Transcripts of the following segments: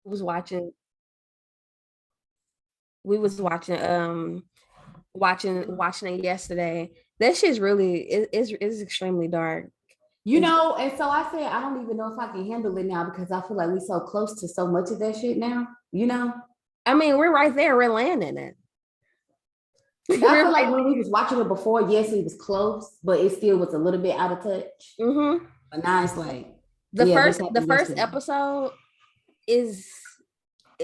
was watching we was watching it yesterday. That shit's really is extremely dark. And so I said I don't even know if I can handle it now because I feel like we so close to so much of that shit now. I mean, we're right there, we're landing it. I feel like when we was watching it before, yes, it was close, but it still was a little bit out of touch. Mm-hmm. But now it's like the first episode is,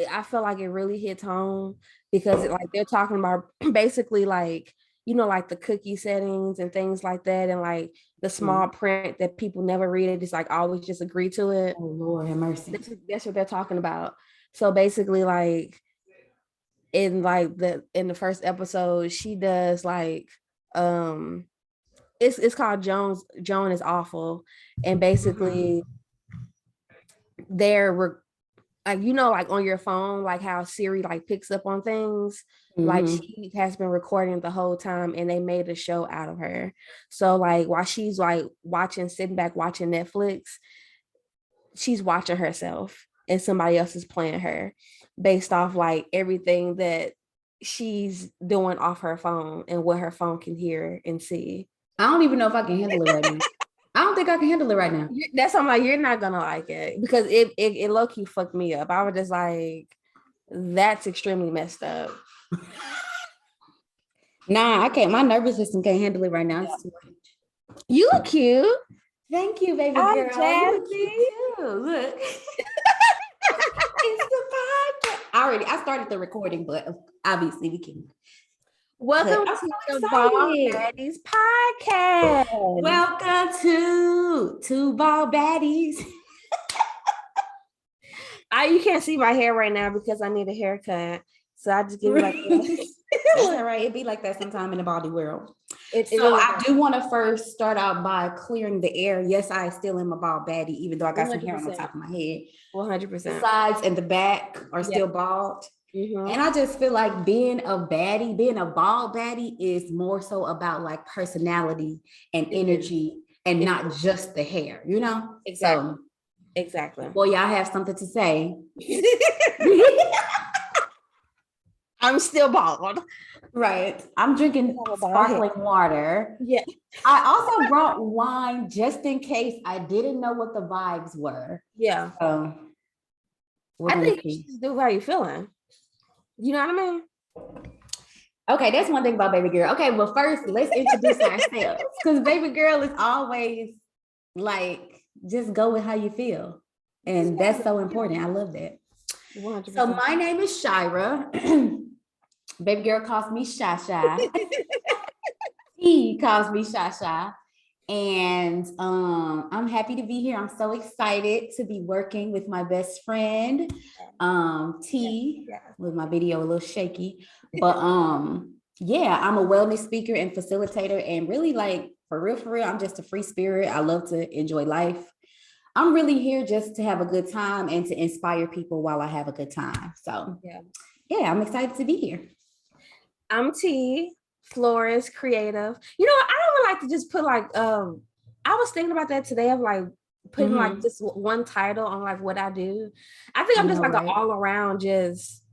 I feel like it really hits home because like they're talking about basically like, like the cookie settings and things like that, and like the small print that people never read it, just like always just agree to it. Oh Lord have mercy. That's what they're talking about. So basically, like in the first episode, she does like it's called Joan is Awful, and basically they're like, like on your phone, like how Siri like picks up on things, like she has been recording the whole time, and they made a show out of her. So like while she's like sitting back watching Netflix, she's watching herself and somebody else is playing her based off like everything that she's doing off her phone and what her phone can hear and see. I don't even know if I can handle it right now. I don't think I can handle it right now. That's something like, you're not gonna like it because it low-key fucked me up. I was just like, that's extremely messed up. Nah, I can't. My nervous system can't handle it right now. It's too much. You look cute. Thank you, baby girl. You look cute too. Look. It's the podcast. I started the recording, but obviously we can. Welcome to the Baddies podcast. Welcome to Ball Baddies. You can't see my hair right now because I need a haircut. So I just give it like this. That's all right. It'd be like that sometime in the body world. I do want to first start out by clearing the air. Yes, I still am a bald baddie, even though I got 100%. Some hair on the top of my head. 100%. The sides and the back are still bald. Mm-hmm. And I just feel like being a bald baddie is more so about like personality and energy and not just the hair, Exactly. So, exactly. Well, y'all have something to say. I'm still bald. Right. I'm drinking sparkling water. Yeah. I also brought wine just in case I didn't know what the vibes were. Yeah. So I think you should do how you feeling. You know what I mean? Okay, that's one thing about baby girl. Okay, well, first let's introduce ourselves because baby girl is always like, just go with how you feel. And that's so important. I love that. 100%. So my name is Shyrah. Baby girl calls me Shasha. He calls me Shasha. And I'm happy to be here. I'm so excited to be working with my best friend, T, with my video a little shaky. But yeah, I'm a wellness speaker and facilitator. And really, like, for real, I'm just a free spirit. I love to enjoy life. I'm really here just to have a good time and to inspire people while I have a good time. So yeah, I'm excited to be here. I'm T, florist, creative. You know, I don't like to just put like, I was thinking about that today of like putting like just one title on like what I do. I think I'm just like an all around just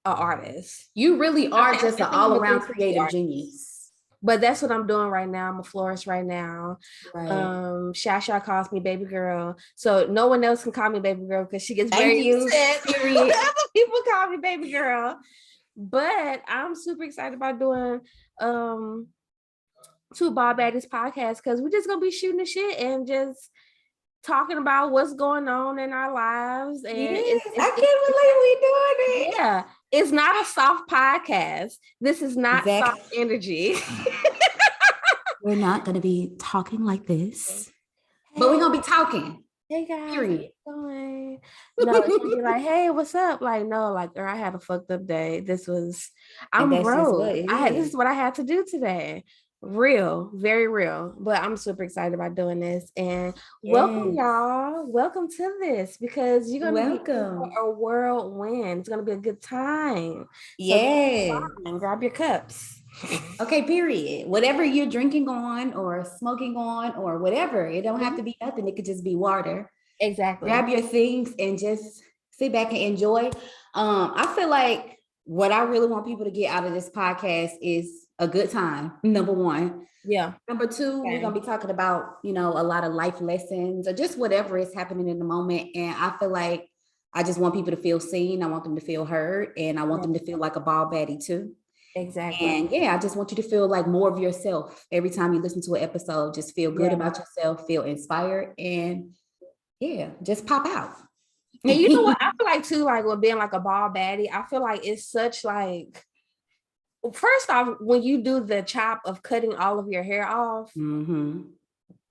an artist. You really are just an all around creative genius. But that's what I'm doing right now. I'm a florist right now. Right. Shasha calls me baby girl. So no one else can call me baby girl because she gets very upset. Period. Other people call me baby girl. But I'm super excited about doing Two Ball Baddies podcast because we're just gonna be shooting the shit and just talking about what's going on in our lives. And I can't believe we doing it. Yeah, it's not a soft podcast. This is not soft energy. We're not gonna be talking like this, but we're gonna be talking. Hey guys, period. No, it's gonna be like, hey, what's up? Like, no, like, or I had a fucked up day. I'm broke. This is what I had to do today. Real, very real. But I'm super excited about doing this. And welcome, y'all. Welcome to this because you're gonna be a whirlwind. It's gonna be a good time. Yeah. So grab your cups. Okay, period. Whatever you're drinking on or smoking on or whatever, it don't have to be nothing. It could just be water. Exactly. Grab your things and just sit back and enjoy. I feel like what I really want people to get out of this podcast is a good time. Number one. Yeah. Number two, we're gonna be talking about, a lot of life lessons or just whatever is happening in the moment. And I feel like I just want people to feel seen. I want them to feel heard, and I want them to feel like a ball baddie too. Exactly. And I just want you to feel like more of yourself every time you listen to an episode. Just feel good about yourself, feel inspired, and just pop out. And you know what? I feel like too, like with being like a ball baddie, I feel like it's such like, first off, when you do the chop of cutting all of your hair off,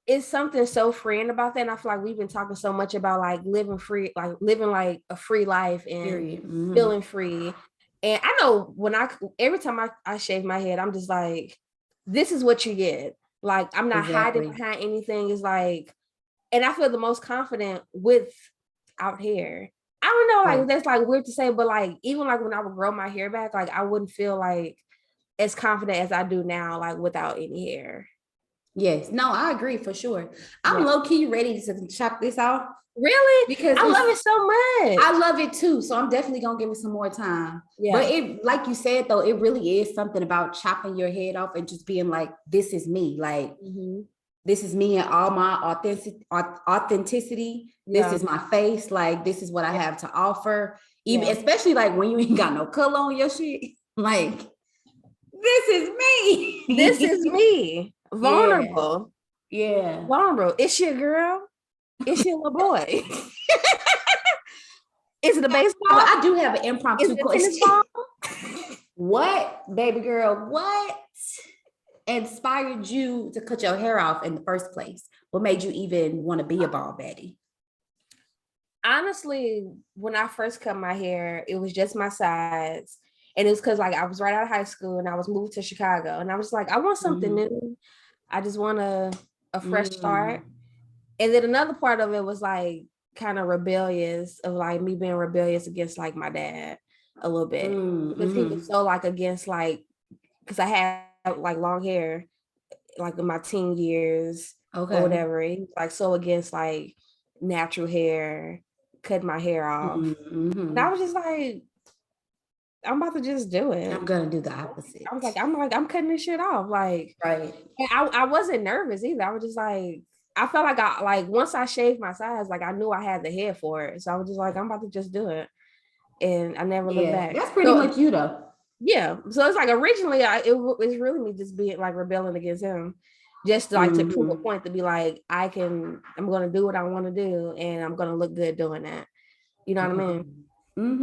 it's something so freeing about that. And I feel like we've been talking so much about like living free, like living like a free life and feeling free. And I know every time I shave my head, I'm just like, this is what you get. Like, I'm not hiding behind anything. It's like, and I feel the most confident without hair. I don't know, like that's like weird to say, but like even like when I would grow my hair back, like I wouldn't feel like as confident as I do now, like without any hair. Yes, no, I agree for sure. I'm low key ready to chop this off. Really? Because I love it so much. I love it too. So I'm definitely gonna give it some more time. Yeah. But it, like you said though, it really is something about chopping your head off and just being like, this is me. Like this is me and all my authenticity. This is my face. Like this is what I have to offer. Even especially like when you ain't got no color on your shit. Like, this is me. This is me. Vulnerable. Yeah. Vulnerable. It's your girl. It's your little boy. Is it a baseball? I do have an impromptu question. What, baby girl, what inspired you to cut your hair off in the first place? What made you even want to be a ball baddie? Honestly, when I first cut my hair, it was just my sides. And it was because like I was right out of high school and I was moved to Chicago. And I was like, I want something new. I just want a fresh start. And then another part of it was like kind of rebellious, of like me being rebellious against like my dad a little bit. Because he was so like against like, because I had like long hair like in my teen years or whatever. He was like so against like natural hair, cut my hair off. And I was just like, I'm about to just do it. I'm gonna do the opposite. I was like, I'm cutting this shit off. Like, right. And I wasn't nervous either. I was just like, I felt like once I shaved my sides, like I knew I had the hair for it. So I was just like, I'm about to just do it. And I never looked back. That's pretty much you though. Yeah. So it's like originally it was really me just being like rebelling against him. Just like to prove a point, to be like, I'm gonna do what I want to do and I'm gonna look good doing that. You know what I mean?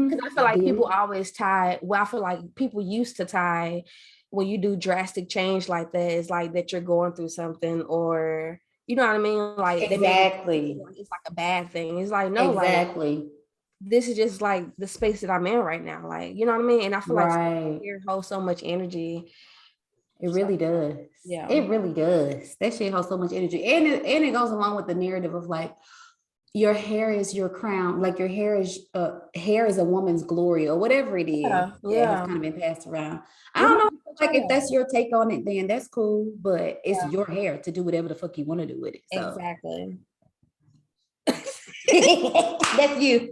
Because I feel like people always tie, I feel like people used to tie when you do drastic change like that, it's like that you're going through something, or you know what I mean? Like exactly. It's like a bad thing. It's like, no, exactly. Like, this is just like the space that I'm in right now. Like, you know what I mean? And I feel like hair holds so much energy. It really does. Yeah. It really does. That shit holds so much energy. And it goes along with the narrative of like, your hair is your crown, like your hair is a woman's glory, or whatever it is. Yeah, it's kind of been passed around. I don't know, like if that's your take on it, then that's cool. But it's your hair to do whatever the fuck you want to do with it. So. Exactly. That's you.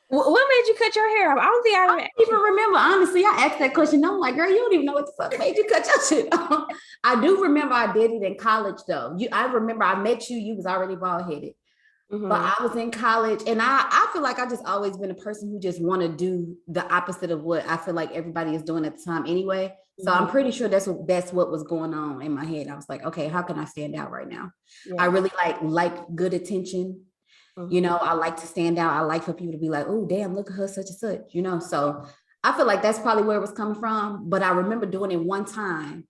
What made you cut your hair off? I don't think I even remember. Honestly, I asked that question. I'm like, girl, you don't even know what the fuck made you cut your shit off. I do remember I did it in college though. I remember I met you. You was already bald headed, but I was in college, and I feel like I just always been a person who just want to do the opposite of what I feel like everybody is doing at the time anyway. So I'm pretty sure that's what was going on in my head. I was like, okay, how can I stand out right now? Yeah. I really like good attention. You know, I like to stand out. I like for people to be like, oh, damn, look at her, such and such, you know? So I feel like that's probably where it was coming from. But I remember doing it one time,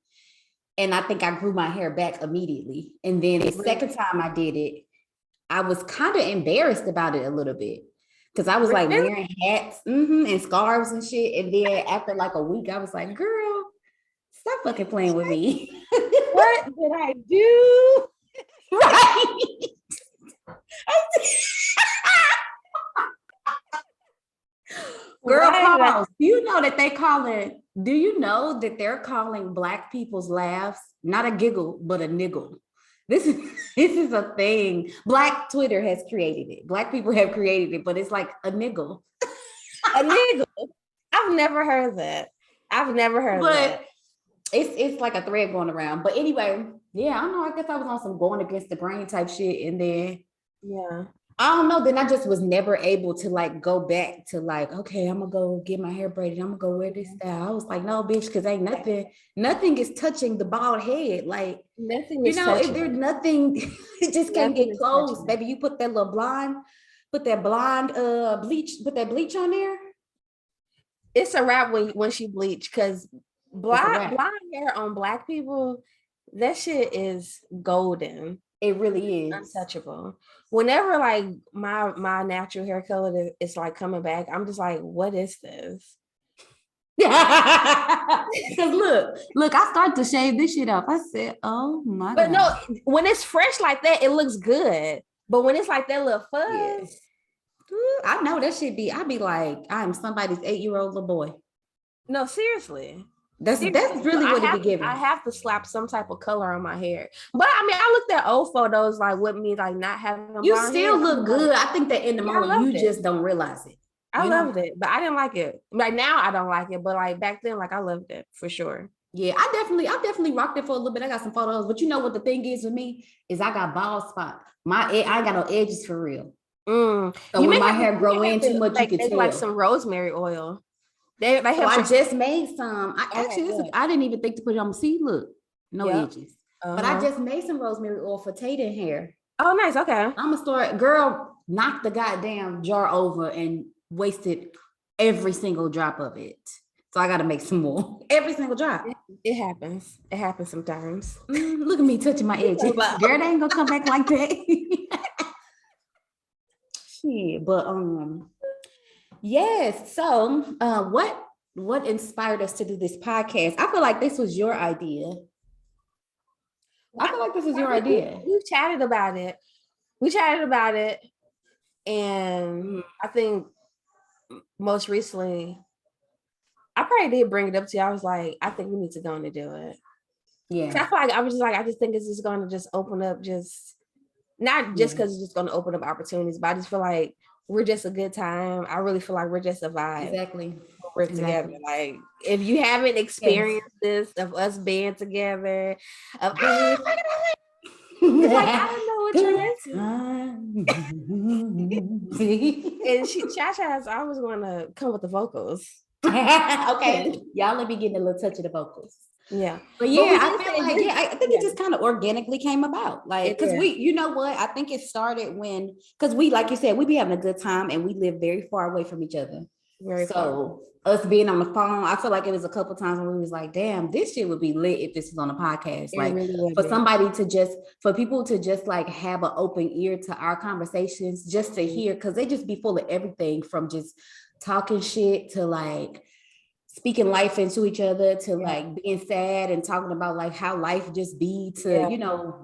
and I think I grew my hair back immediately. And then the second time I did it, I was kind of embarrassed about it a little bit, because I was like wearing hats and scarves and shit. And then after like a week, I was like, girl, stop fucking playing with me. What did I do? Right. Girl, pause. Do you know that they're calling Black people's laughs not a giggle, but a niggle? this is a thing. Black Twitter has created it. Black people have created it, but it's like a niggle. A niggle. I've never heard that. I've never heard that. It's like a thread going around. But anyway, yeah, I don't know. I guess I was on some going against the grain type shit, and then I don't know. Then I just was never able to like go back to like, okay, I'm gonna go get my hair braided. I'm gonna go wear this style. I was like, no, bitch, because ain't nothing is touching the bald head. Like nothing is if there's nothing, it just can't get close. Baby, you put that little blonde, put that bleach on there. It's a wrap when she bleach, because blonde hair on Black people, that shit is golden. It really is untouchable. Whenever like my natural hair color is like coming back, I'm just like, what is this? Because look, I started to shave this shit off. I said, oh my God. But no, when it's fresh like that, it looks good. But when it's like that little fuzz, yes. I know that should be. I'd be like, I'm somebody's 8-year-old little boy. No, seriously. That's really what it be giving. I have to slap some type of color on my hair. But I mean, I looked at old photos like with me like not having you still look good. I think that in the moment you just don't realize it. I loved it, but I didn't like it. Like now I don't like it, but like back then, like I loved it for sure. Yeah, I definitely rocked it for a little bit. I got some photos, but you know what the thing is with me is I got bald spot. I ain't got no edges for real. So when my hair grow in too much, you can tell. Like some rosemary oil. They have I just made some. I didn't even think to put it on. See, look, no edges. But I just made some rosemary oil for Tatum hair. Oh, nice. Okay. I'm gonna store. Girl, knocked the goddamn jar over and wasted every single drop of it. So I got to make some more. Every single drop. It happens. It happens sometimes. Look at me touching my edges. Girl, they ain't gonna come back like that. Shit, but yes. So, what inspired us to do this podcast? I feel like this was your idea. We chatted about it. And I think most recently, I probably did bring it up to you. I was like, I think we need to go and do it. Yeah. I feel like I just think it's just going to just open up not just because it's just going to open up opportunities, but I just feel like we're just a good time. I really feel like we're just a vibe. Exactly. We're together. Like if you haven't experienced this of us being together, like, I don't know what you're into. And Chacha's always going to come with the vocals. Okay, y'all let me get a little touch of the vocals. Yeah, but yeah, I feel like I think it just kind of organically came about, like because you know what, I think it started because we, like you said, we be having a good time and we live very far away from each other. So us being on the phone, I feel like it was a couple times when we was like, damn, this shit would be lit if this was on a podcast. Like really for people to just like have an open ear to our conversations, just to hear, because they just be full of everything from just talking shit to like speaking life into each other to like being sad and talking about like how life just be to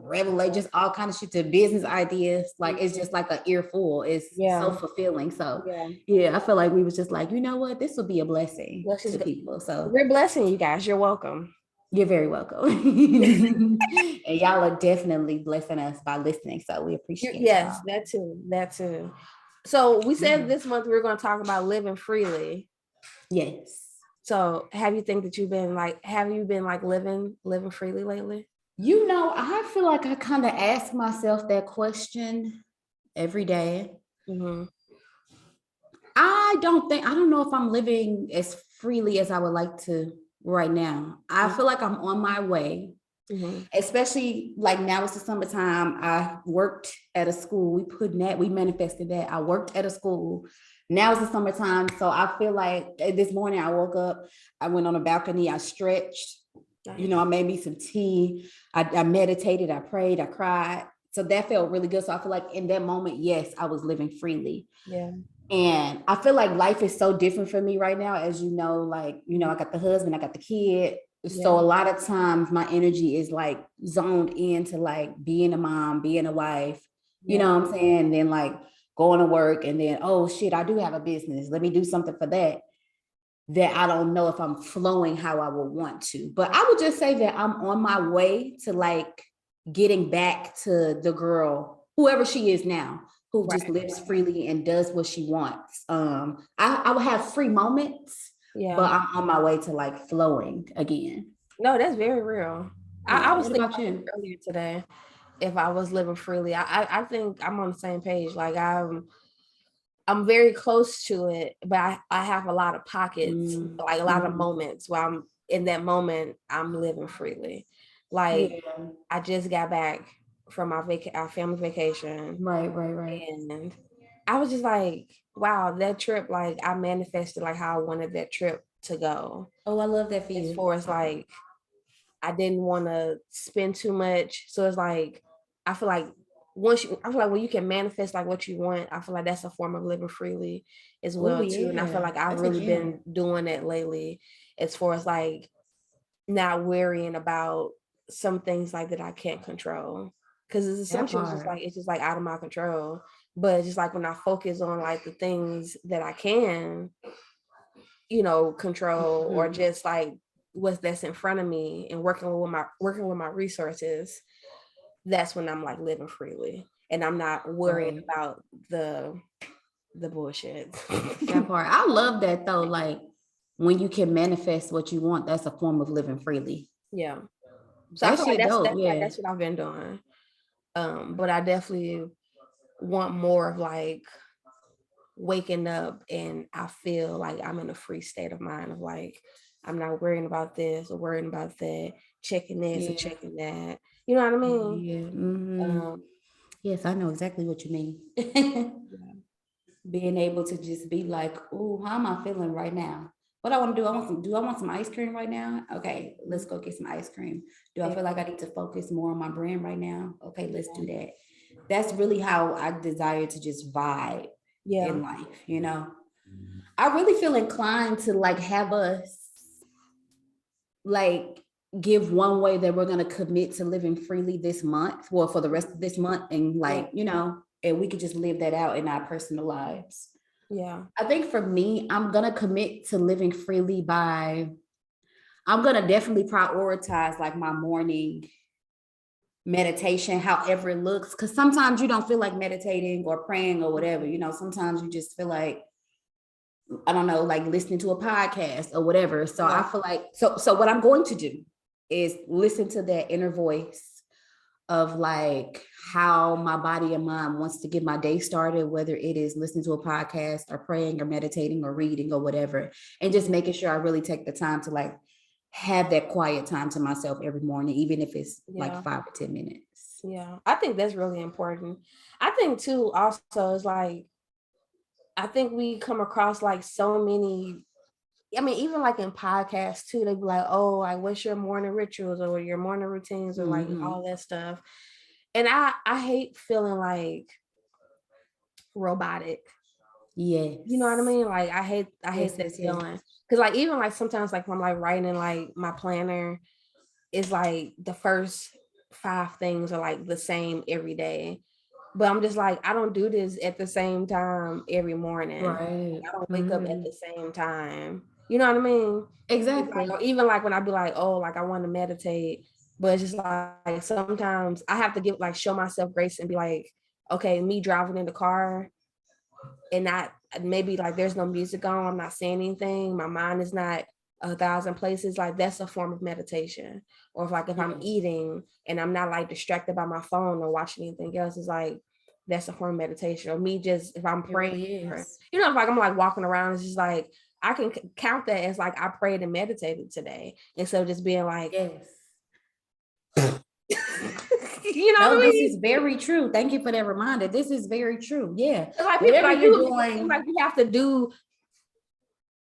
revelate just all kind of shit to business ideas. Like it's just like an earful. It's so fulfilling. So I feel like we was just like, you know what, this will be a blessing to people. So we're blessing you guys. You're welcome. You're very welcome. And y'all are definitely blessing us by listening. So we appreciate it. Yes, that too. So we said this month we were going to talk about living freely. Yes. So have you been living freely lately? You know, I feel like I kind of ask myself that question every day. Mm-hmm. I don't know if I'm living as freely as I would like to right now. I feel like I'm on my way. Mm-hmm. Especially like now it's the summertime. I worked at a school. We manifested that. I worked at a school. Now it's the summertime. So I feel like this morning I woke up, I went on a balcony, I stretched, I made me some tea. I meditated, I prayed, I cried. So that felt really good. So I feel like in that moment, yes, I was living freely. Yeah. And I feel like life is so different for me right now. As I got the husband, I got the kid. Yeah. So a lot of times my energy is like zoned into like being a mom, being a wife, you know what I'm saying? And then like going to work and then, oh shit, I do have a business. Let me do something for that I don't know if I'm flowing how I would want to. But I would just say that I'm on my way to like getting back to the girl, whoever she is now, who Right. just lives freely and does what she wants. I will have free moments, but Yeah. I'm on my way to like flowing again. No, that's very real. I Yeah. was What thinking about about you? that earlier today. If I was living freely, I think I'm on the same page. Like I'm very close to it, but I have a lot of pockets, like a lot of Mm-hmm. moments where I'm in that moment, I'm living freely. Like Yeah. I just got back from our family vacation, Right, right, right. and I was just like, wow, that trip, like I manifested like how I wanted that trip to go. Oh, I love that for As you. far as like I didn't want to spend too much. So it's like I feel like I feel like when you can manifest like what you want, I feel like that's a form of living freely as Oh, well too. And I feel yeah. like I've That's a really gem. been doing that lately, as far as like not worrying about some things like that I can't control. Cause it's That essentially part. it's just like out of my control. But it's just like when I focus on like the things that I can, control, or Mhm. just like what's that's in front of me and working with my resources, that's when I'm like living freely and I'm not worrying Right. about the bullshit. That part. I love that though. Like when you can manifest what you want, that's a form of living freely. Yeah. So I That feel like shit dope. Yeah. that's what I've been doing. But I definitely want more of like waking up and I feel like I'm in a free state of mind of like I'm not worrying about this or worrying about that, checking this or Yeah. checking that. You know what I mean? Yeah. Hmm. Um, Yes, I know exactly what you mean. yeah, Being able to just be like, oh, how am I feeling right now? What I want to do, I want some ice cream right now? Okay, let's go get some ice cream. Do I yeah, feel like I need to focus more on my brand right now? Okay, let's do that. That's really how I desire to just vibe yeah, in life. I really feel inclined to like have us like give one way that we're going to commit to living freely this month, well, for the rest of this month, and yeah, and we could just live that out in our personal lives. yeah, I think for me, I'm going to commit to living freely by, I'm going to definitely prioritize like my morning meditation, however it looks. Because sometimes you don't feel like meditating or praying or whatever. Sometimes you just feel like, I don't know, like listening to a podcast or whatever. So I yeah, feel like, so what I'm going to do is listen to that inner voice of like how my body and mind wants to get my day started, whether it is listening to a podcast or praying or meditating or reading or whatever, and just making sure I really take the time to like have that quiet time to myself every morning, even if it's like yeah, 5 or 10 minutes. yeah. I think that's really important. I think too, also is like I think we come across like so many. I mean, even like in podcasts too, they be like, "Oh, like what's your morning rituals or your morning routines or like all Mm-hmm. that stuff." And I hate feeling like robotic. You know what I Yes. mean? Like I hate Yes, that yes, yes. feeling. Cause like even like sometimes like when I'm like writing like my planner is like the first five things are like the same every day. But I'm just like, I don't do this at the same time every morning. Right. I don't wake up at Mm-hmm. the same time. You know what I mean? It's like, Exactly. or even like when I be like, oh, like I want to meditate, but it's just like sometimes I have to show myself grace and be like, okay, me driving in the car and not maybe like there's no music on, I'm not saying anything, my mind is not a thousand places, like that's a form of meditation. Or if I'm Yes. eating and I'm not like distracted by my phone or watching anything else, it's like that's a form of meditation. Or me just if I'm It praying, really or, is. if like I'm like walking around, it's just like I can count that as like I prayed and meditated today instead of just being like Yes. you know what No, I this mean? is very true. Thank you for that reminder. This is very true. Yeah. It's like people Whatever like you're people make it seem doing, like you have to do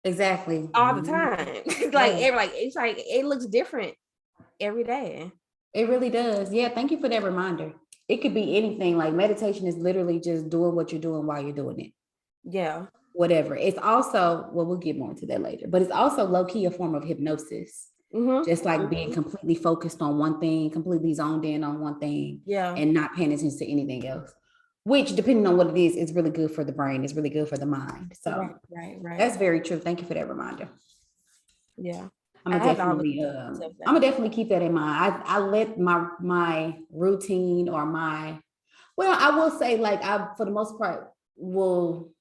exactly. all the Mhm. time. Yeah, Like it's like it looks different every day. it really does. Yeah, thank you for that reminder. It could be anything. Like meditation is literally just doing what you're doing while you're doing it. Yeah. Whatever. It's also, well, we'll get more into that later, but it's also low key a form of hypnosis. Mm-hmm. Just like being Mm-hmm. completely focused on one thing, completely zoned in on one thing, Yeah. and not paying attention to anything else. Which, depending on what it is really good for the brain. It's really good for the mind. Right. So Right. Right. that's very true. Thank you for that reminder. Yeah. I'm gonna definitely keep that in mind. I let my routine or I will say like I for the most part will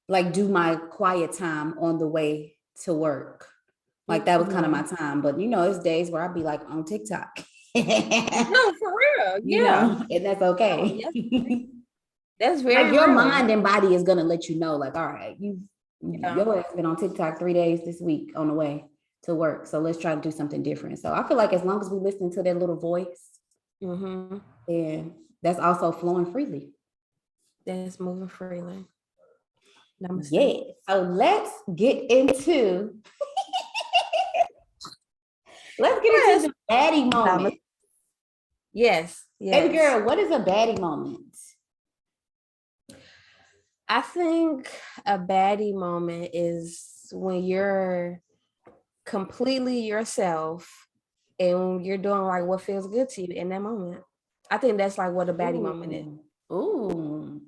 like do my quiet time on the way to work. Like that was kind of my time. But it's days where I'd be like on TikTok. No, for real. Yeah. And that's okay. That's very like your real. mind and body is gonna let you know, like, all right, your ass been on TikTok 3 days this week on the way to work. So let's try to do something different. So I feel like as long as we listen to that little voice, then that's also flowing freely. That's moving freely. Namaste. Yeah. So let's get into the baddie moment. Yes. Baby girl, what is a baddie moment? I think a baddie moment is when you're completely yourself and you're doing like what feels good to you in that moment. I think that's like what a baddie moment is. Ooh.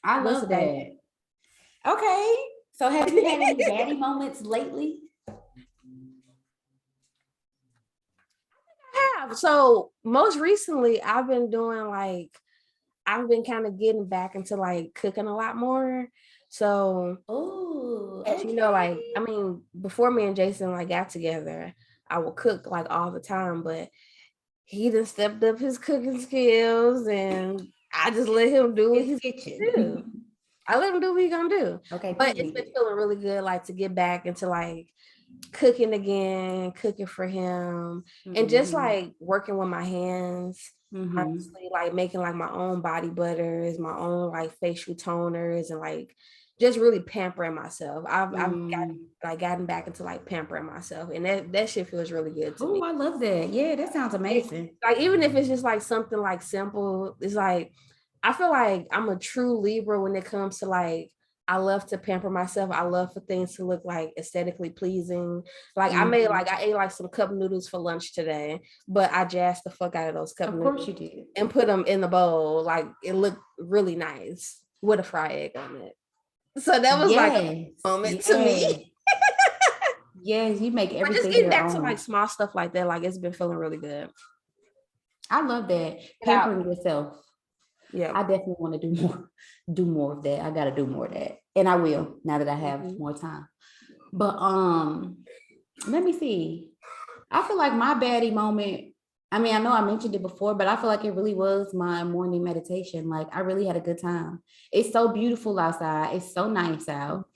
I love that. Okay. So have you had any baddie moments lately? I have. So most recently I've been kind of getting back into like cooking a lot more. So, as you know, like, I mean, before me and Jason like got together, I would cook like all the time, but he done stepped up his cooking skills and I just let him do what he's gonna do. I let him do what he's gonna do. Okay. But it's been feeling really good, like to get back into like cooking again, cooking for him, and just like working with my hands. Honestly, like making like my own body butters, my own like facial toners, and like just really pampering myself. I've gotten back into like pampering myself, and that shit feels really good to me. Oh, I love that. Yeah, that sounds amazing. Like even if it's just like something like simple, it's like I feel like I'm a true Libra when it comes to like I love to pamper myself. I love for things to look like aesthetically pleasing. Like I ate like some cup noodles for lunch today, but I jazzed the fuck out of those cup noodles. Of course you did. And put them in the bowl. Like it looked really nice with a fried egg on it. So that was like a moment to me. Yes, you make everything. But just getting back to like small stuff like that, like it's been feeling really good. I love that. Pampering yourself. Yeah, I definitely want to do more of that. I got to do more of that, and I will now that I have more time. But let me see. I feel like my baddie moment. I mean, I know I mentioned it before, but I feel like it really was my morning meditation. Like I really had a good time. It's so beautiful outside. It's so nice out.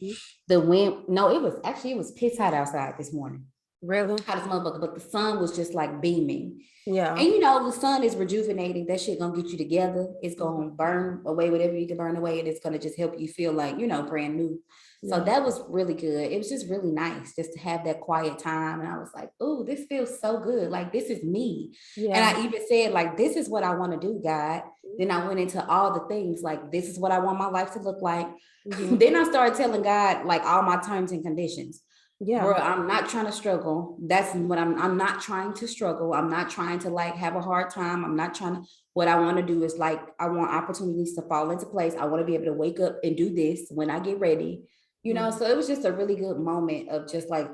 The wind. No, it was piss hot outside this morning. Really? Hot as motherfucker, but the sun was just like beaming. Yeah. And the sun is rejuvenating. That shit gonna get you together. It's gonna burn away whatever you can burn away, and it's gonna just help you feel like, brand new. So that was really good. It was just really nice just to have that quiet time. And I was like, oh, this feels so good. Like, this is me. Yeah. And I even said, like, this is what I want to do, God. Then I went into all the things, like, this is what I want my life to look like. Then I started telling God, like, all my terms and conditions. Yeah, bro, I'm not trying to struggle. That's what I'm not trying to struggle. I'm not trying to like have a hard time. I'm not trying to, what I want to do is like, I want opportunities to fall into place. I want to be able to wake up and do this when I get ready, so it was just a really good moment of just like,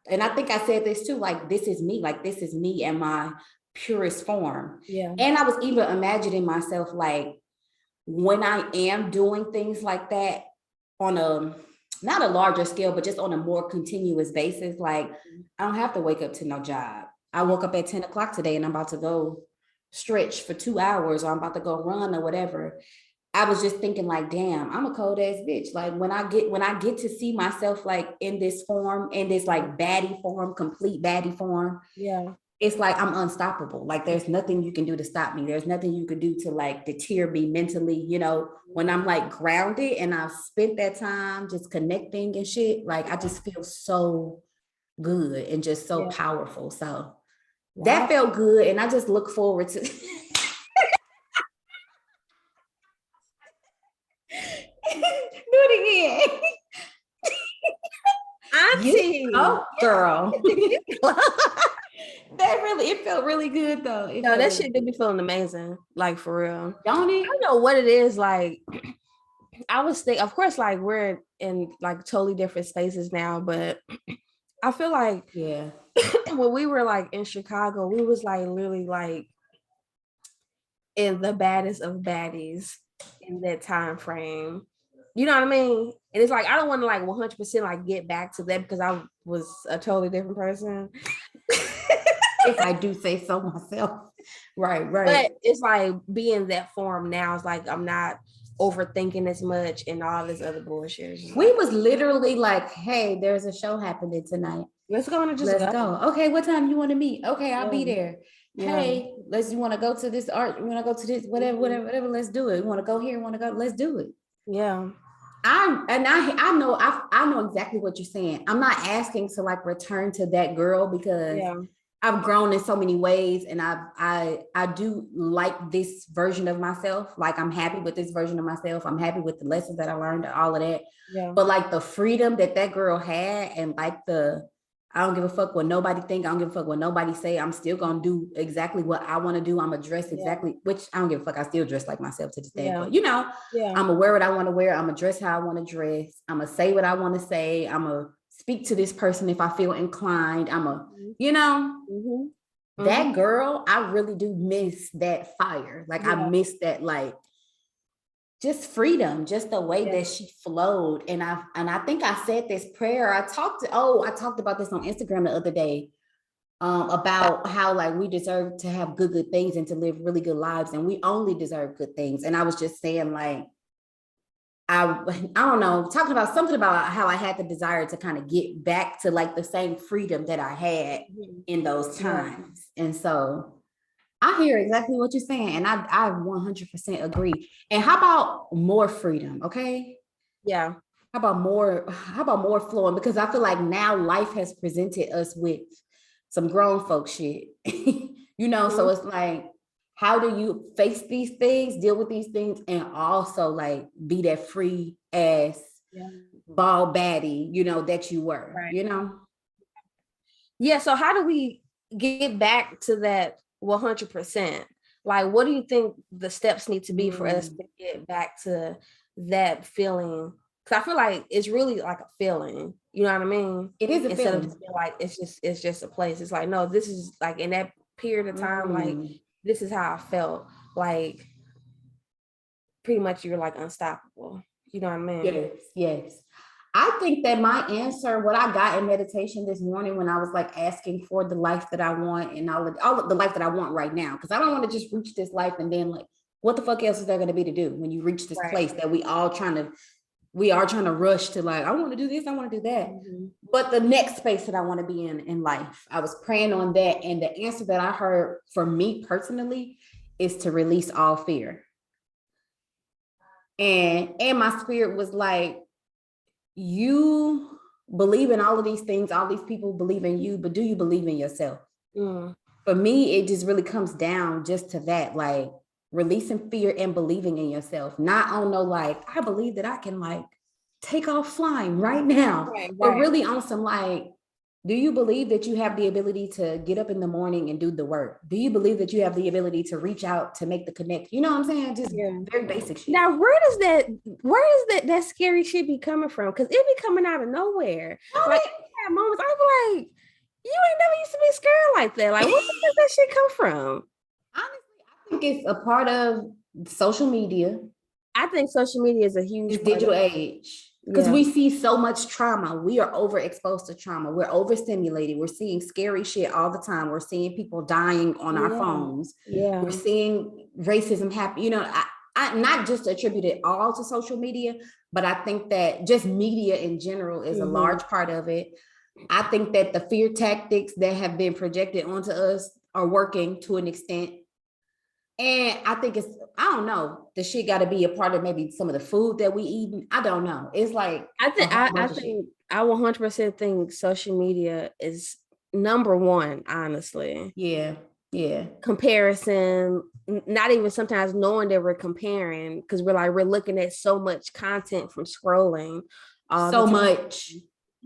and I think I said this too, like, this is me in my purest form. Yeah. And I was even imagining myself like when I am doing things like that on a, not a larger scale, but just on a more continuous basis. Like I don't have to wake up to no job. I woke up at 10 o'clock today and I'm about to go stretch for 2 hours, or I'm about to go run or whatever. I was just thinking like, damn, I'm a cold ass bitch. Like when I get to see myself like in this form, in this like baddie form, complete baddie form. Yeah. It's like I'm unstoppable. Like there's nothing you can do to stop me. There's nothing you could do to like deter me mentally, when I'm like grounded and I've spent that time just connecting and shit, like I just feel so good and just so powerful. So that felt good. And I just look forward to do it again. Auntie. Oh, girl. It felt really good though. That shit did be feeling amazing, like for real. Don't it? I don't know what it is. Like I was thinking, of course, like we're in like totally different spaces now, but I feel like Yeah. when we were like in Chicago, we was like literally like in the baddest of baddies in that time frame. You know what I mean? And it's like I don't want to like 100% like get back to that because I was a totally different person. If I do say so myself. Right, right. But it's like being that form now is like I'm not overthinking as much and all this other bullshit. We was literally like, hey, there's a show happening tonight. Let's go and just Let's go. Okay, what time you want to meet? Okay, I'll be there. Yeah. Hey, you want to go to this art? You want to go to this, whatever, let's do it. You want to go here, want to go, let's do it. Yeah. I know exactly what you're saying. I'm not asking to like return to that girl because I've grown in so many ways and I do like this version of myself. Like I'm happy with this version of myself. I'm happy with the lessons that I learned and all of that. Yeah. But like the freedom that girl had and like I don't give a fuck what nobody think. I don't give a fuck what nobody say. I'm still gonna do exactly what I want to do. I'm gonna dress exactly, which I don't give a fuck. I still dress like myself to this day. But you know, I'm gonna wear what I want to wear. I'm gonna dress how I want to dress. I'm gonna say what I want to say. I'm gonna speak to this person if I feel inclined. I'm a, you know, that girl, I really do miss that fire. Like I miss that, like just freedom, just the way that she flowed. And I think I said this prayer. I talked about this on Instagram the other day, about how like we deserve to have good things and to live really good lives, and we only deserve good things. And I was just saying like, I don't know, talking about something about how I had the desire to kind of get back to like the same freedom that I had in those times. And so I hear exactly what you're saying, and I 100% agree. And how about more freedom? Okay. Yeah. How about more flowing? Because I feel like now life has presented us with some grown folk shit, you know. So it's like, how do you face these things, deal with these things, and also like be that free ass ball baddie, you know, that you were, you know? Yeah. So how do we get back to that 100%? Like, what do you think the steps need to be for us to get back to that feeling? Because I feel like it's really like a feeling. You know what I mean? It is a Instead feeling. of just being like it's just a place. It's like, no, this is like in that period of time, like this is how I felt. Like pretty much you're like unstoppable. You know what I mean? Yes. I think that my answer, what I got in meditation this morning when I was like asking for the life that I want and all of the life that I want right now, because I don't want to just reach this life and then like, what the fuck else is there going to be to do when you reach this place that we are trying to rush to, like, I want to do this, I want to do that. But the next space that I want to be in life, I was praying on that. And the answer that I heard for me personally is to release all fear. And my spirit was like, you believe in all of these things, all these people believe in you, but do you believe in yourself? For me, it just really comes down just to that, like releasing fear and believing in yourself. Not on no like, I believe that I can like take off flying right now, but really on some like, do you believe that you have the ability to get up in the morning and do the work? Do you believe that you have the ability to reach out to make the connect? You know what I'm saying? Just very basic shit. Now, where is that scary shit be coming from? Because it be coming out of nowhere. Like at moments, I be like, you ain't never used to be scared like that. Like, where does that shit come from? Honestly, I think it's a part of social media. I think social media is a huge digital age. Because we see so much trauma. We are overexposed to trauma. We're overstimulated. We're seeing scary shit all the time. We're seeing people dying on our phones. We're seeing racism happen. You know, I not just attribute it all to social media, but I think that just media in general is a large part of it. I think that the fear tactics that have been projected onto us are working to an extent. And I think I don't know, the shit got to be a part of maybe some of the food that we eat. I don't know. It's like, I think 100% think social media is number one, honestly. Yeah. Comparison, not even sometimes knowing that we're comparing, because we're looking at so much content from scrolling. So much.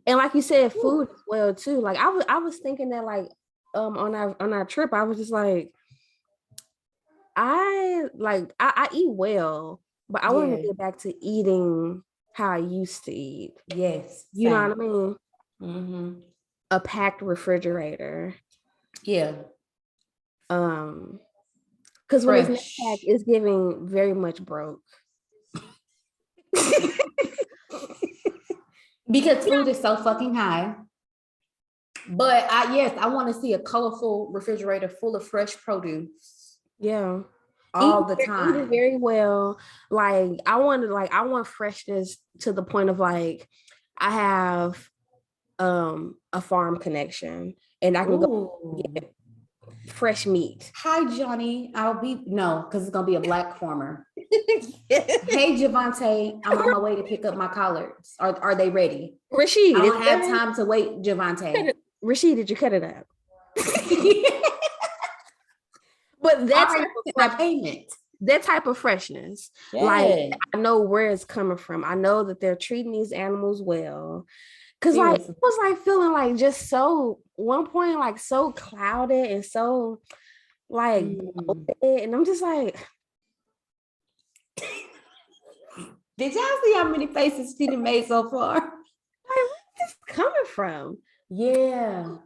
And like you said, food as well too. Like I was thinking that like on our trip, I was just like, I eat well, but I want to get back to eating how I used to eat. Yes. You know what I mean? a packed refrigerator. Yeah. Because when it's not packed, it's giving very much broke. Because food is so fucking high. But I want to see a colorful refrigerator full of fresh produce. Yeah. All the time. Eat it very well. Like I want freshness to the point of like I have a farm connection and I can go get fresh meat. Hi Johnny. Because it's gonna be a black farmer. Hey Javante, I'm on my way to pick up my collards. Are they ready? Rashid, I don't have time to wait, Javante. Rashid, did you cut it up? But that's my payment. That type of freshness. Yes. Like I know where it's coming from. I know that they're treating these animals well. Cause like it was like feeling like just so one point like so clouded and so like and I'm just like did y'all see how many faces she done made so far? Like, where's this coming from? Yeah.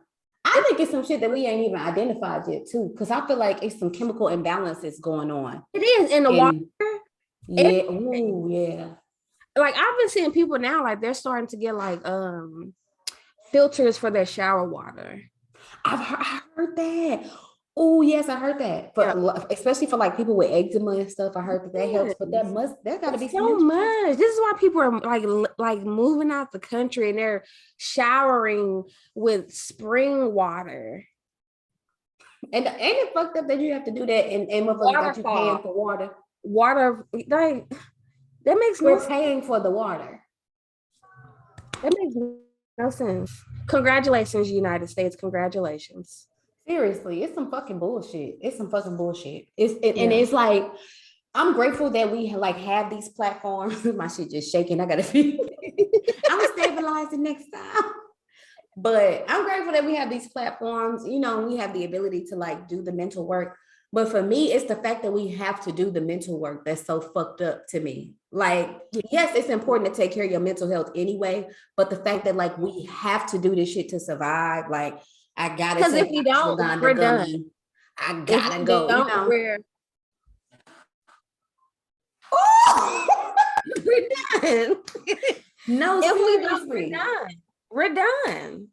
I think it's some shit that we ain't even identified yet too. Cause I feel like it's some chemical imbalances going on. It is in the water. Yeah. Ooh, yeah. Like I've been seeing people now, like they're starting to get like filters for their shower water. I heard that. Oh yes, I heard that. Especially for like people with eczema and stuff. I heard that helps, but there gotta be so much. This is why people are like moving out the country and they're showering with spring water. And ain't it fucked up that you have to do that and motherfuckers got you paying for water? Water, like that makes no sense. We're paying for the water. That makes no sense. Congratulations, United States. Congratulations. Seriously, it's some fucking bullshit. And it's like I'm grateful that we like have these platforms. My shit just shaking. I gotta feel. I'm gonna stabilize it next time. But I'm grateful that we have these platforms. You know, we have the ability to like do the mental work. But for me, it's the fact that we have to do the mental work that's so fucked up to me. Like, yes, it's important to take care of your mental health anyway. But the fact that like we have to do this shit to survive, like. I gotta because if you don't, we're done. I gotta go. You know, we're done. No, if we don't, we're done. We're done.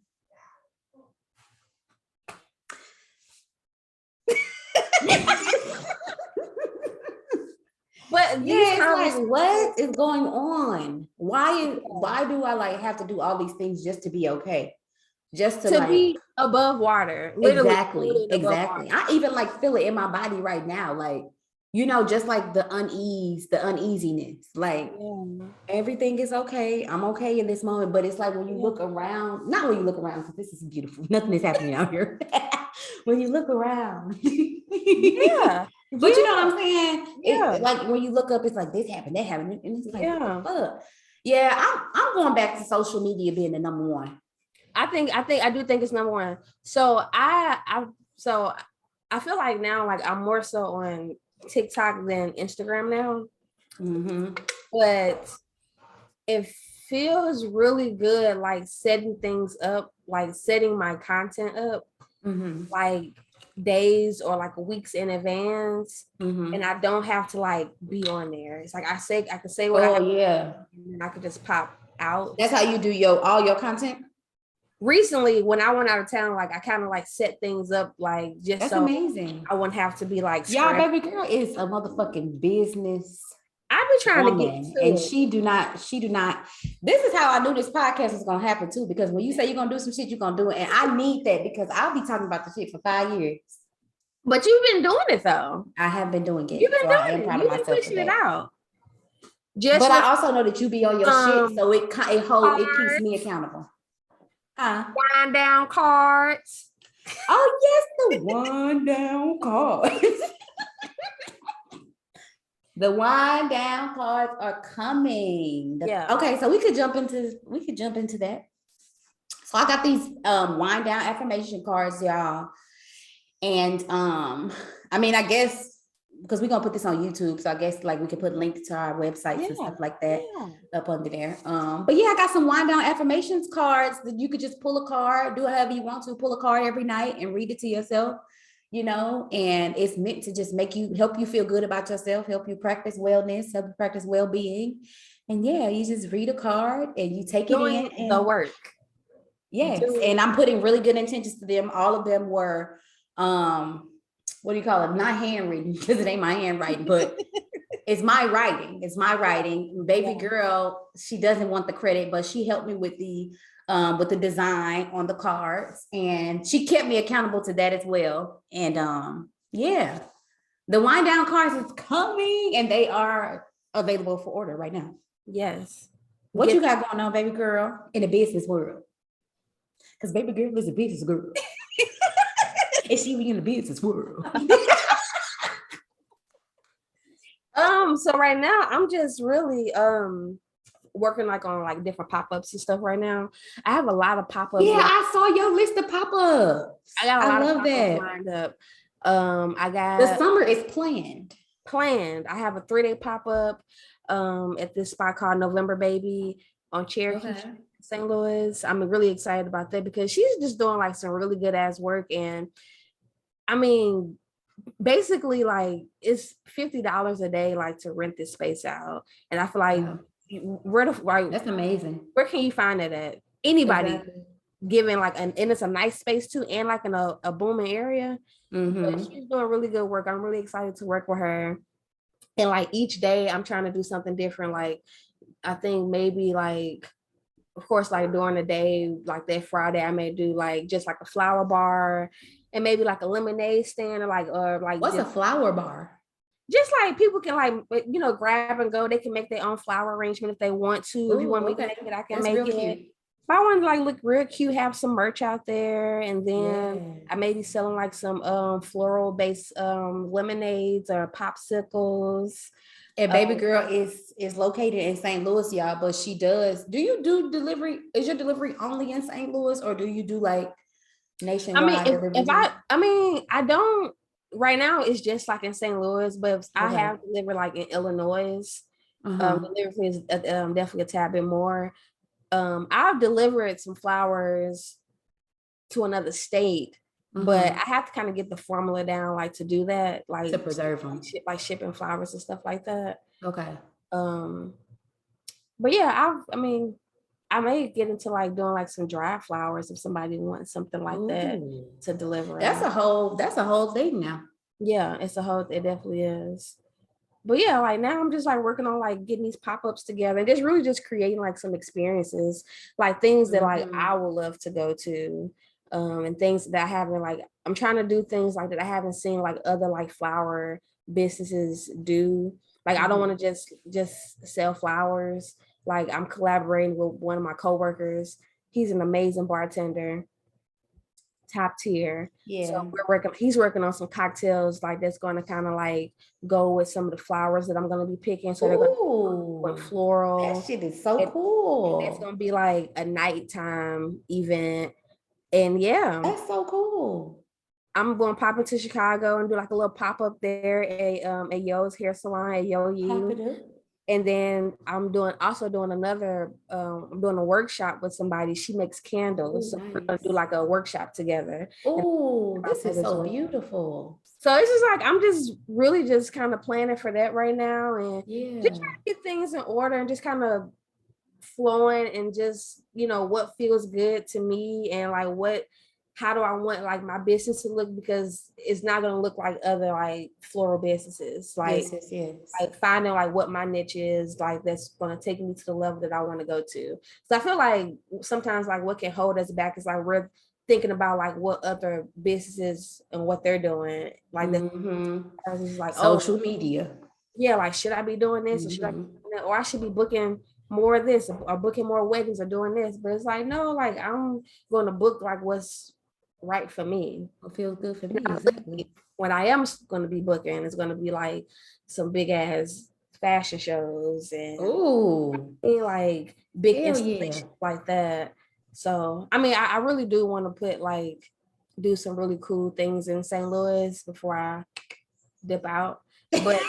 But yeah, it's like, what is going on? Why do I like have to do all these things just to be okay? Just to like, be above water. Exactly. Water. I even like feel it in my body right now. Like, you know, just like the uneasiness. Like everything is okay. I'm okay in this moment. But it's like when you look around, not when you look around, because this is beautiful. Nothing is happening out here. When you look around. Yeah. But you know what I'm saying? Yeah. Like when you look up, it's like this happened, that happened. And it's like, what the fuck? Yeah, I'm going back to social media being the number one. I do think it's number one. So I feel like now like I'm more so on TikTok than Instagram now. But it feels really good like setting things up, like setting my content up like days or like weeks in advance. And I don't have to like be on there. It's like I can say what I have and I could just pop out. That's how you do all your content? Recently, when I went out of town, like I kind of like set things up, like just that's so amazing. I wouldn't have to be like y'all. Baby girl is a motherfucking business. I've been trying to get to and she do not. This is how I knew this podcast was gonna happen too. Because when you say you're gonna do some shit, you're gonna do it, and I need that because I'll be talking about the shit for 5 years. But you've been doing it though. I have been doing it. You've been doing it. You've been pushing it out. But I also know that you be on your shit, so it keeps me accountable. Wind down cards. Oh yes, the wind down cards. The wind down cards are coming. Okay, so we could jump into that. So I got these wind down affirmation cards, y'all. And I mean, I guess because we're gonna put this on YouTube, so I guess like we can put links to our websites and stuff like that up under there. But yeah, I got some wind down affirmations cards that you could just pull a card, do however you want to, pull a card every night and read it to yourself, you know, and it's meant to just help you feel good about yourself, help you practice wellness, help you practice well-being. And yeah, you just read a card and you take it in and the work. Yes, and I'm putting really good intentions to them. All of them were, what do you call it? Not handwritten because it ain't my handwriting, but it's my writing. It's my writing. Baby girl, she doesn't want the credit, but she helped me with the design on the cards, and she kept me accountable to that as well. And yeah, the wind down cards is coming, and they are available for order right now. Yes. What you got going on, baby girl, in the business world? Because baby girl is a business girl. And she be in the business world. So right now I'm just really working like on like different pop-ups and stuff right now. I have a lot of pop-ups. Yeah, I saw your list of pop-ups. I got a lot of pop-ups lined up. I got the summer is planned. I have a 3-day pop-up at this spot called November Baby on Cherokee, St. Louis. I'm really excited about that because she's just doing like some really good ass work. And I mean, basically like it's $50 a day like to rent this space out. And I feel like that's amazing. Where can you find it at? Anybody giving like and it's a nice space too, and like in a booming area. She's doing really good work. I'm really excited to work with her. And like each day I'm trying to do something different. Like I think maybe like, of course, like during the day, like that Friday, I may do like just like a flower bar and maybe like a lemonade stand or what's a flower bar? Just like people can like, you know, grab and go. They can make their own flower arrangement if they want to. Ooh, if you want me to make it, I can make it. Cute. If I want to like look real cute, have some merch out there, and then I may be selling like some floral based lemonades or popsicles. And baby girl is located in St. Louis, y'all, but she does. Do you do delivery? Is your delivery only in St. Louis, or do you do like nationwide delivery? I don't. Right now, it's just like in St. Louis, but I have delivered like in Illinois. Delivery is definitely a tad bit more. I've delivered some flowers to another state, but I have to kind of get the formula down, like to do that, like to preserve them, like shipping flowers and stuff like that. Okay. But yeah, I may get into like doing like some dry flowers if somebody wants something like that to deliver. That's a whole thing now. Yeah, it definitely is. But yeah, like now I'm just like working on like getting these pop-ups together and just really just creating like some experiences, like things that like I would love to go to, and things that I haven't like, I'm trying to do things like that I haven't seen like other like flower businesses do. Like I don't want to just sell flowers. Like I'm collaborating with one of my coworkers. He's an amazing bartender. Top tier. So he's working on some cocktails like that's going to kind of like go with some of the flowers that I'm going to be picking. So they're going to with floral. That shit is so cool. It's going to be like a nighttime event. And yeah. That's so cool. I'm going to pop into Chicago and do like a little pop-up there at Yo's hair salon at Yo You. And then I'm doing another, I'm doing a workshop with somebody. She makes candles. So we're gonna do like a workshop together. Oh, this is so beautiful. So it's just like, I'm just really just kind of planning for that right now. And just trying to get things in order and just kind of flowing and just, you know, what feels good to me and like how do I want like my business to look, because it's not going to look like other like floral businesses. Like, like finding like what my niche is, like that's going to take me to the level that I want to go to. So I feel like sometimes like what can hold us back is like we're thinking about like what other businesses and what they're doing. Like it's like social media. Yeah, like should I be doing this or should I be doing that? Or I should be booking more of this or booking more weddings or doing this. But it's like, no, like I'm going to book like what's right for me. What feels good for me. Exactly. When I am going to be booking, it's going to be like some big ass fashion shows and like big installations like that. So I mean, I really do want to do some really cool things in St. Louis before I dip out. but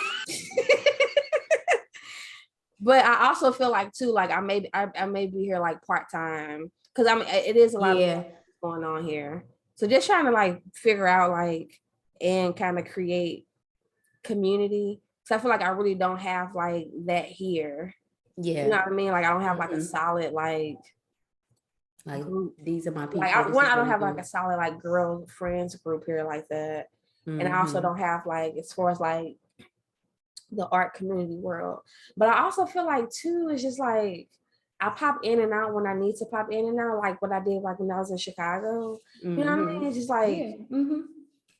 but I also feel like too, like I may be here like part-time because it is a lot of going on here. So just trying to like figure out like and kind of create community. So I feel like I really don't have like that here. Yeah. You know what I mean? Like I don't have like a solid like group. These are my people. Like I don't have like a solid like girl friends group here like that. And I also don't have like as far as like the art community world. But I also feel like too, it's just like I pop in and out when I need to pop in and out, like what I did like when I was in Chicago. You know what I mean? It's just like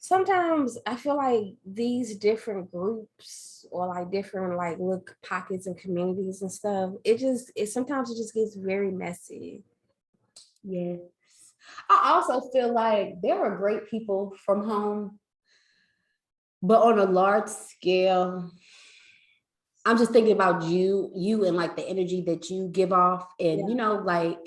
sometimes I feel like these different groups or like different like look pockets and communities and stuff, sometimes it just gets very messy. Yes. I also feel like there are great people from home, but on a large scale, I'm just thinking about you and like the energy that you give off and, you know, like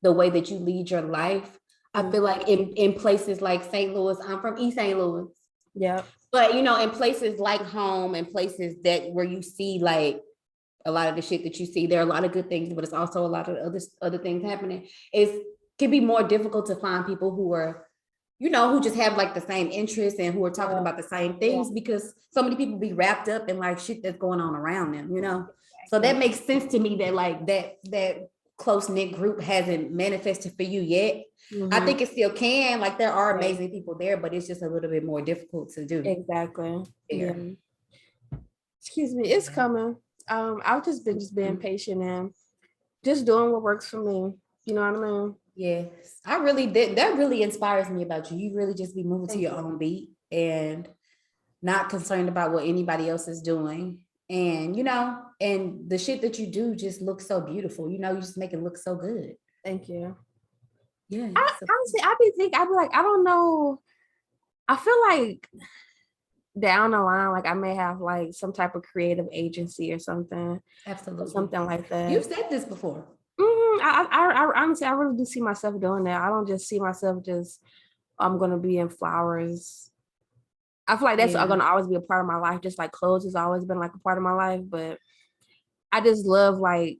the way that you lead your life. I feel like in places like St. Louis, I'm from East St. Louis. Yeah. But, you know, in places like home and places where you see like a lot of the shit that you see, there are a lot of good things, but it's also a lot of other things happening. It can be more difficult to find people who are, you know, who just have like the same interests and who are talking about the same things because so many people be wrapped up in like shit that's going on around them, you know? So that makes sense to me that like that close-knit group hasn't manifested for you yet. I think it still can. Like there are amazing people there, but it's just a little bit more difficult to do. Exactly. Yeah. Excuse me, it's coming. I've just been being patient and just doing what works for me. You know what I mean? Yes. I really did. That really inspires me about you. You really just be moving to your own beat and not concerned about what anybody else is doing. And, you know, and the shit that you do just looks so beautiful. You know, you just make it look so good. Thank you. Yeah. Honestly, I be like, I don't know. I feel like down the line, like I may have like some type of creative agency or something. Absolutely. Or something like that. You've said this before. I honestly, I really do see myself doing that. I don't just see myself I'm going to be in flowers. I feel like that's going to always be a part of my life. Just like clothes has always been like a part of my life. But I just love like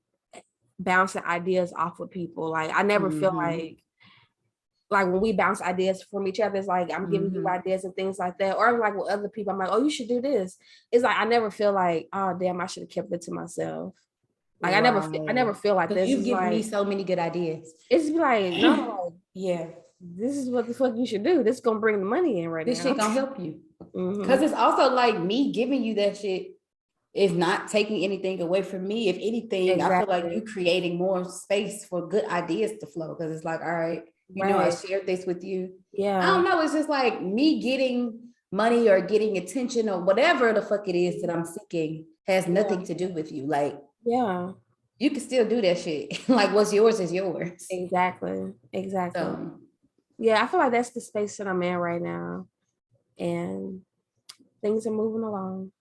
bouncing ideas off of people. Like I never feel like when we bounce ideas from each other, it's like I'm giving you ideas and things like that. Or like with other people, I'm like, oh, you should do this. It's like I never feel like, oh damn, I should have kept it to myself. Like I never feel like this. You've given me so many good ideas. It's like, no, this is what the fuck you should do. This is gonna bring the money in right now. This shit gonna help you. Because it's also like me giving you that shit is not taking anything away from me. If anything, I feel like you creating more space for good ideas to flow. Because it's like, all right, you know, I shared this with you. Yeah. I don't know. It's just like me getting money or getting attention or whatever the fuck it is that I'm seeking has nothing to do with you. Like, you can still do that shit. Like what's yours is yours. Exactly. So, yeah, I feel like that's the space that I'm in right now. And things are moving along.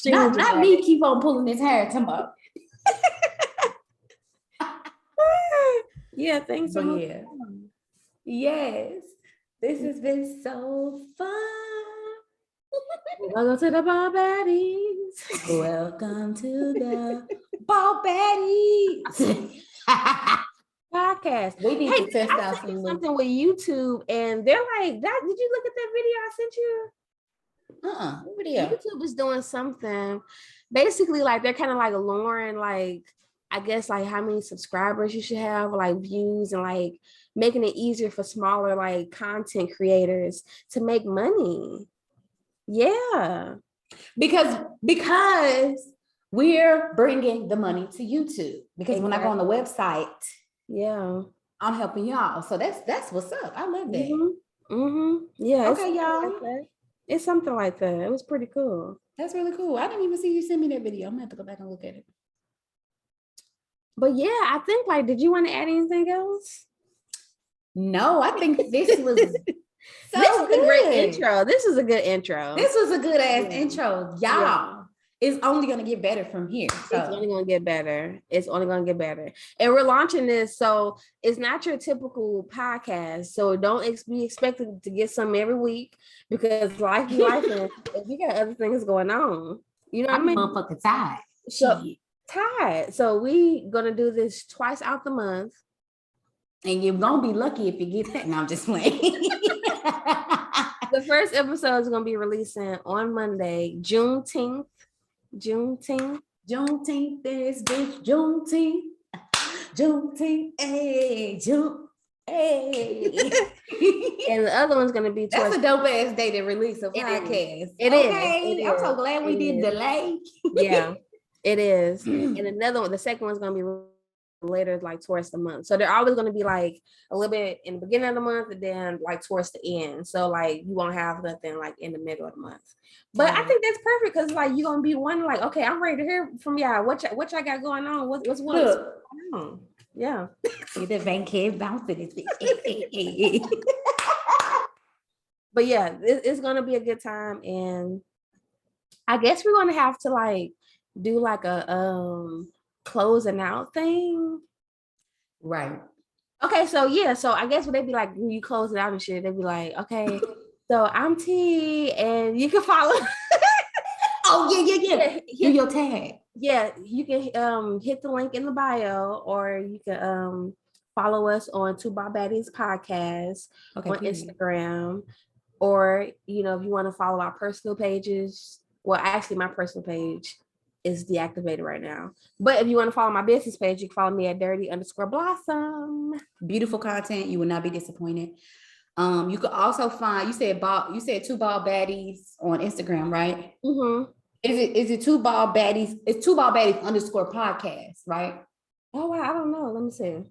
not me keep on pulling his hair. Come up. Yeah, things are moving along. Yes. This has been so fun. Welcome to the Baddies. Welcome to the Baddies podcast. We need to test out something with YouTube, and they're like, "That did you look at that video I sent you?" What video? YouTube is doing something. Basically, like they're kind of like luring, like I guess, like how many subscribers you should have, like views, and like making it easier for smaller like content creators to make money. Yeah, because we're bringing the money to YouTube. Because when I go on the website, I'm helping y'all. So that's what's up. I love that. Yeah. Okay, y'all. It's something like that. It was pretty cool. That's really cool. I didn't even see you send me that video. I'm gonna have to go back and look at it. But yeah, I think like, did you want to add anything else? No, I think this was this is a great intro. This is a good intro. This was a good ass intro. Y'all, it's only going to get better from here. So. It's only going to get better. It's only going to get better. And we're launching this, so it's not your typical podcast. So don't be expected to get some every week because life be life and we got other things going on. You know what I mean? Motherfucking tired. So we gonna do this twice out the month. And you're gonna be lucky if you get that. No, I'm just playing. The first episode is gonna be releasing on Monday, Juneteenth. Juneteenth is bitch. Juneteenth, hey, hey. And the other one's gonna be that's a dope ass day to release a podcast. It is. I'm so glad we didn't delay. Yeah, it is. And another one, the second one's gonna be later, like towards the month. So they're always going to be like a little bit in the beginning of the month and then like towards the end. So like you won't have nothing like in the middle of the month. But I think that's perfect because like you're gonna be one like, okay, I'm ready to hear from y'all. What y'all got going on? What's going on? Yeah. See the van cave bouncing. But yeah, it's gonna be a good time, and I guess we're gonna have to like do like a closing out thing. Right. Okay, so yeah, so I guess when they be like, when you close it out and shit, they be like, okay, so I'm T and you can follow. Oh, yeah. Do your tag. Yeah, you can hit the link in the bio, or you can follow us on Two Ball Baddies podcast on Instagram, or if you want to follow our personal pages. Well, actually, my personal page is deactivated right now. But if you want to follow my business page, you can follow me at dirty_blossom. Beautiful content. You will not be disappointed. You could also find, you said Two Ball Baddies on Instagram, right? Mm-hmm. Is it Two Ball Baddies? It's Two Ball Baddies _podcast, right? Oh wow, I don't know. Let me see.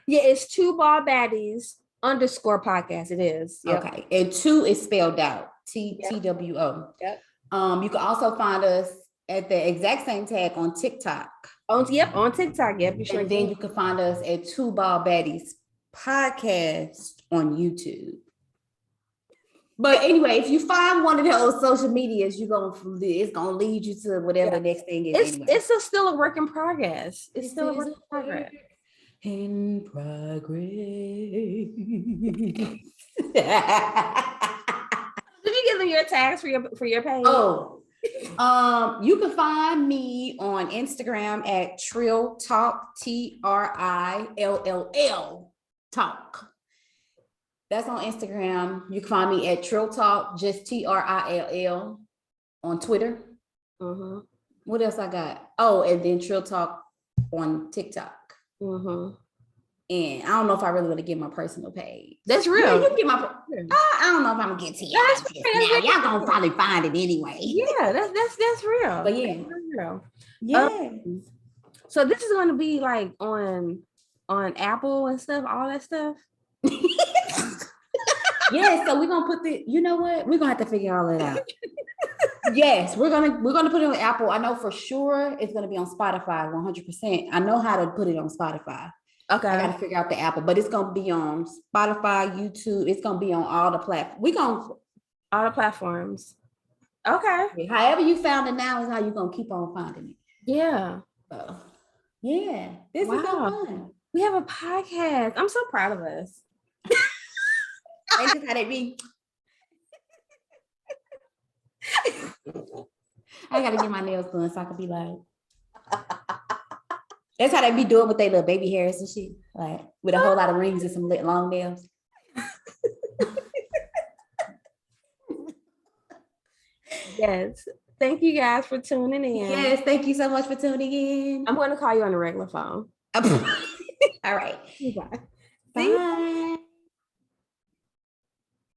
Yeah, it's Two Ball Baddies _podcast. It is. Yep. Okay. And two is spelled out. TWO. Yep. You can also find us at the exact same tag on TikTok. On TikTok. Yep. And then you can find us at Two Ball Baddies podcast on YouTube. But anyway, if you find one of those social medias, it's gonna lead you to whatever the next thing is. It's still a work in progress. It's still a work in progress. In progress. Did you give them your tags for your page? Oh, you can find me on Instagram at Trill Talk, TRILLL Talk. That's on Instagram. You can find me at Trill Talk, just TRILL on Twitter. Mm-hmm. What else I got? Oh, and then Trill Talk on TikTok. Mm-hmm. And I don't know if I really want to get my personal page. That's real. Yeah, you can get my. I don't know if I'm gonna get to y'all. Y'all gonna probably find it anyway. Yeah, that's real. But yeah, that's real. Yeah. So this is going to be like on Apple and stuff, all that stuff. Yeah, so we're gonna put you know what? We're gonna have to figure all that out. Yes, we're gonna put it on Apple. I know for sure it's gonna be on Spotify 100%. I know how to put it on Spotify. Okay. I gotta figure out the Apple, but it's gonna be on Spotify, YouTube, it's gonna be on all the platforms. All the platforms. Okay. However you found it now is how you're gonna keep on finding it. Yeah. So yeah, this is so fun. We have a podcast. I'm so proud of us. That's just how they be. I gotta get my nails done so I can be like. That's how they be doing with their little baby hairs and shit, like with a whole lot of rings and some long nails. Yes. Thank you guys for tuning in. Yes, thank you so much for tuning in. I'm going to call you on the regular phone. All right. Bye. Bye.